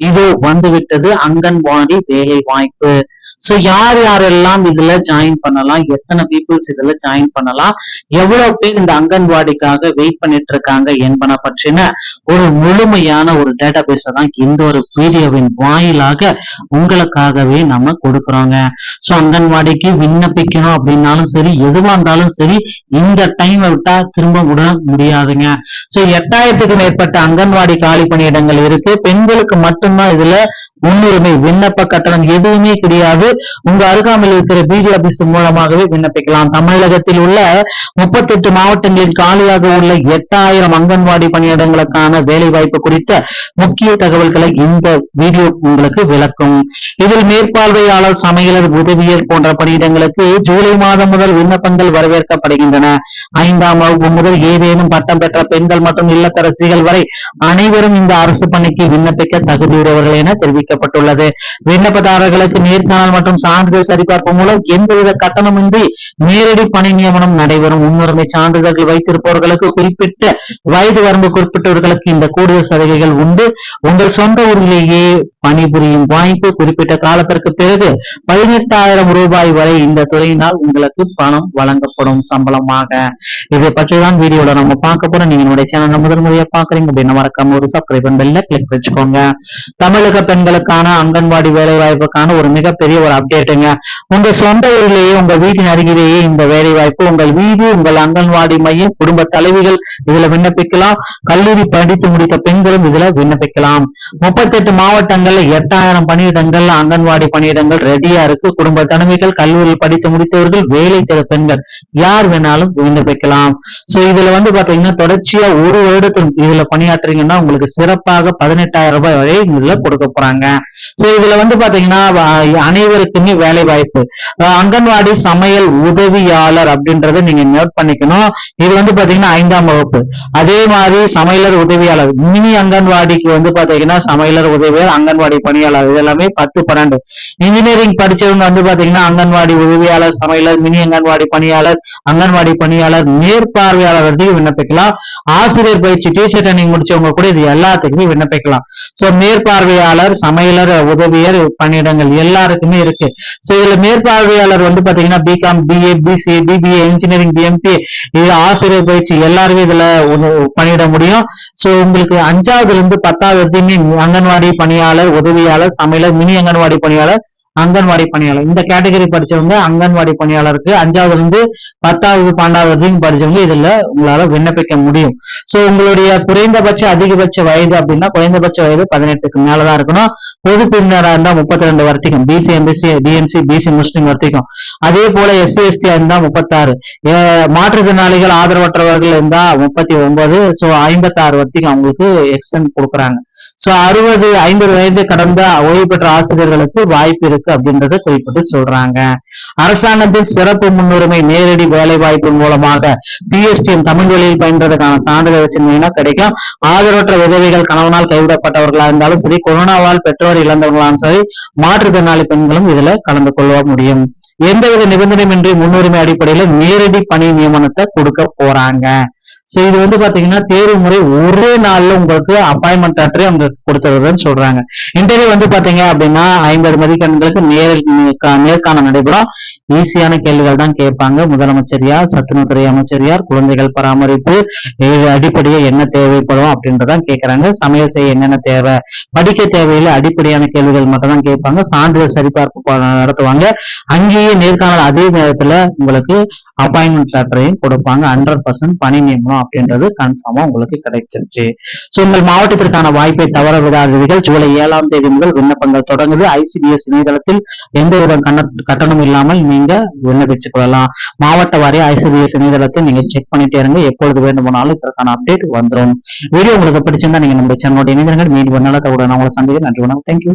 இது வந்துவிட்டது அங்கன்வாடி வேலை வாய்ப்பு. சோ யார் யாரெல்லாம் இதுல ஜாயின் பண்ணலாம், எத்தனை பீப்புள்ஸ் இதுல ஜாயின் பண்ணலாம், எவ்வளவு பேர் இந்த அங்கன்வாடிக்காக வெயிட் பண்ணிட்டு இருக்காங்க என்பன பற்றின ஒரு முழுமையான ஒரு டேட்டாபேஸ தான் இந்த ஒரு வீடியோவின் வாயிலாக உங்களுக்காகவே நம்ம கொடுக்குறோங்க. சோ அங்கன்வாடிக்கு விண்ணப்பிக்கணும் அப்படின்னாலும் சரி, எதுவா இருந்தாலும் சரி, இந்த டைம் விட்டா திரும்ப விட முடியாதுங்க. சோ 8000க்கு மேற்பட்ட அங்கன்வாடி காலி பணியிடங்கள் இருக்கு. பெண்களுக்கு மட்டும்தான் இதுல முன்னுரிமை. விண்ணப்ப கட்டணம் எதுவுமே கிடையாது. உங்க அருகாமையில் இருக்கிற பிடி ஆபீஸ் மூலமாகவே விண்ணப்பிக்கலாம். தமிழகத்தில் உள்ள 38 மாவட்டங்களில் காலியாக உள்ள 8000 அங்கன்வாடி பணியிடங்களுக்கான வேலை வாய்ப்பு குறித்த முக்கிய தகவல்களை இந்த வீடியோ உங்களுக்கு விளக்கும். இதில் மேற்பார்வையாளர், சமையலர், உதவியர் போன்ற பணியிடங்களுக்கு ஜூலை மாதம் முதல் விண்ணப்பங்கள் வரவேற்கப்படுகின்றன. 5ஆம் வகுப்பு முதல் ஏதேனும் பட்டம் பெற்ற பெண்கள் மற்றும் இல்லத்தரசிகள் வரை அனைவரும் இந்த அரசு பணிக்கு விண்ணப்பிக்க தகுதியுடையவர்கள் என தெரிவிக்கப்பட்டுள்ளது. விண்ணப்பதாரர்களுக்கு நேர்காணல் மற்றும் சான்றிதழ் சரிபார்ப்பு மூலம் எந்தவித கட்டணமின்றி நேரடி பணி நியமனம் நடைபெறும். முன்னுரிமை சான்றிதழ்கள் வைத்திருப்பவர்களுக்கு, குறிப்பிட்ட வயது வரம்புக்குட்பட்டவர்களுக்கு இந்த கூடுதல் சலுகைகள் உண்டு. உங்கள் சொந்த ஊரிலேயே பணிபுரியும் வாய்ப்பு. குறிப்பிட்ட காலத்திற்கு பிறகு 18,000 ரூபாய் வரை இந்த துறையினால் உங்களுக்கு பணம் வழங்கப்படும் சம்பளமாக. இதை பற்றி தான் வீடியோல நம்ம பார்க்க போறோம். நீங்க என்னுடைய சேனல் முதல் முறையா பாக்குறீங்க அப்படின்னா மறக்காம ஒரு சப்ஸ்கிரைப் பெல்ல கிளிக் வச்சுக்கோங்க. தமிழக பெண்களுக்கான அங்கன்வாடி வேலை வாய்ப்புக்கான ஒரு மிகப்பெரிய ஒரு அப்டேட்டுங்க. உங்க சொந்த ஊரிலேயே, உங்க வீட்டின் அருகிலேயே இந்த வேலை வாய்ப்பு. உங்கள் வீடு, உங்கள் அங்கன்வாடி மையம், குடும்ப தலைவிகள் இதுல விண்ணப்பிக்கலாம். கல்லூரி படித்து முடித்த பெண்களும் இதுல விண்ணப்பிக்கலாம். 38 மாவட்டங்கள்ல 8000 பணியிடங்கள், அங்கன்வாடி பணியிடங்கள் ரெடியா இருக்கு. குடும்ப தலைவிகள், கல்லூரி படித்து முடித்தவர்கள், வேலை தேட பெண்கள் யார் வேணாலும் விண்ணப்பிக்கலாம். சோ இதுல பாத்தீங்கன்னா தொடர்ச்சியா ஒரு வருடத்தில் இதுல பணியாற்றுறீங்கன்னா உங்களுக்கு சிறப்பாக 18,000 ரூபாய் வரை இதுல கொடுக்க போறாங்க. சோ இதுல பாத்தீங்கன்னா அனைவருக்குமே வேலை வாய்ப்பு. அங்கன்வாடி சமையல் உதவியாளர் அப்படின்றத நீங்க நோட் பண்ணிக்கணும். இது பாத்தீங்கன்னா 5ஆம் வகுப்பு. அதே மாதிரி சமையலர் உதவியாளர், மினி அங்கன்வாடிக்கு பாத்தீங்கன்னா சமையலர் உதவியாளர், அங்கன்வாடி பணியாளர், இது எல்லாமே 10, 12. இன்ஜினியரிங் படிச்சவங்க பாத்தீங்கன்னா அங்கன்வாடி உதவியாளர், சமையலர், மினி அங்கன்வாடி பணியாளர், அங்கன்வாடி பணியாளர், மேற்பார்வையாளர் விண்ணப்பிக்கலாம். ஆசிரியர் பயிற்சி, டீச்சர் ட்ரைனிங் முடிச்சவங்க கூட இது எல்லாத்துக்குமே விண்ணப்பிக்கலாம். சோ மேற்பார்வையாளர், சமையலர், உதவியர் பணியிடங்கள் எல்லாருக்குமே இருக்கு. சோ இதுல மேற்பார்வையாளர் பாத்தீங்கன்னா BCom, BA, BCA, BBA, engineering, BMP, இது ஆசிரியர் பயிற்சி எல்லாருமே இதுல பணியிட முடியும். சோ உங்களுக்கு 5வதுல இருந்து 10வது வரைக்குமே அங்கன்வாடி பணியாளர், உதவியாளர், சமையலர், மினி அங்கன்வாடி பணியாளர், அங்கன்வாடி பணியாளர் இந்த கேட்டகரி படிச்சவங்க அங்கன்வாடி பணியாளருக்கு 5வதுல இருந்து 10வது 12வது வரைக்கும் படிச்சவங்க இதுல உங்களால விண்ணப்பிக்க முடியும். சோ உங்களுடைய குறைந்தபட்ச அதிகபட்ச வயது அப்படின்னா குறைந்தபட்ச வயது 18க்கு மேலதான் இருக்கணும். பொது பிரிவினரா இருந்தா 32 வரைக்கும், பிசி, எம்பிசி, டிஎன்சி, பிசி முஸ்லிம் வரைக்கும். அதே போல எஸ்சி, எஸ்டி இருந்தா 36, மாற்றுத்திறனாளிகள் ஆதரவற்றவர்கள் இருந்தா 39. சோ 56 வரைக்கும் அவங்களுக்கு எக்ஸ்டெண்ட் கொடுக்குறாங்க. சோ 50 வயது கடந்த ஓய்வு பெற்ற ஆசிரியர்களுக்கு வாய்ப்பு இருக்கு அப்படின்றத குறிப்பிட்டு சொல்றாங்க. அரசாங்கத்தின் சிறப்பு முன்னுரிமை நேரடி வேலை வாய்ப்பு மூலமாக பிஎஸ்டிஎம் தமிழ் வழியில் பயின்றதுக்கான சான்றிதழ் வச்சிருந்தீங்கன்னா கிடைக்கும். ஆதரவற்ற விதவைகள், கணவனால் கைவிடப்பட்டவர்களா இருந்தாலும் சரி, கொரோனாவால் பெற்றோர் இழந்தவர்களாலும் சரி, மாற்றுத்திறனாளி பெண்களும் இதுல கலந்து கொள்ள முடியும். எந்தவித நிபந்தனையின்றி முன்னுரிமை அடிப்படையில நேரடி பணி நியமனத்தை கொடுக்க போறாங்க. சோ இது பாத்தீங்கன்னா தேர்வு முறை ஒரே நாள்ல உங்களுக்கு அப்பாயின்மெண்ட் லெட்டரே அவங்க கொடுத்துருதுன்னு சொல்றாங்க. இன்டர்வியூ பாத்தீங்க அப்படின்னா 50 மதிப்பெண்களுக்கு நேர்காணல் நடைபெறும். ஈஸியான கேள்விகள் தான் கேட்பாங்க. முதலமைச்சர் யார், சத்துணவுத்துறை அமைச்சர் யார், குழந்தைகள் பராமரிப்பு அடிப்படையா என்ன தேவைப்படும் அப்படின்றதான் கேட்கறாங்க. சமையல் செய்ய என்னென்ன தேவை, படிக்க தேவையில்லை, அடிப்படையான கேள்விகள் மட்டும் தான் கேட்பாங்க. சான்றிதழ் சரிபார்ப்பு நடத்துவாங்க. அங்கேயே நேர்காணல் அதே நேரத்துல உங்களுக்கு அப்பாயின்மெண்ட் லெட்டரையும் கொடுப்பாங்க. 100% பணி நியமனம் அப்படின்றது கன்ஃபார்மா உங்களுக்கு கிடைச்சிருச்சு. சோ உங்கள் மாவட்டத்திற்கான வாய்ப்பை தவற விடாதீர்கள். ஜூலை 7ஆம் தேதி முதல் விண்ணப்பங்கள் தொடங்குது. ICDS இணையதளத்தில் எந்தவித கட்டணம் இல்லாமல் நீங்க விண்ணப்பிச்சுக் கொள்ளலாம். மாவட்ட வாரிய ICDS இணையதளத்தை நீங்க செக் பண்ணிட்டே இருங்க. எப்பொழுது வேண்டுமானாலும் இதற்கான அப்டேட் வந்துடும். வீடியோ உங்களுக்கு பிடிச்சிருந்தா நீங்க நம்ம சேனலோட இணைந்திருங்க. மீண்டும் ஒரு நல்ல தகவலுடன் உங்களை சந்திக்கிறேன். நன்றி, வணக்கம். தேங்க்யூ.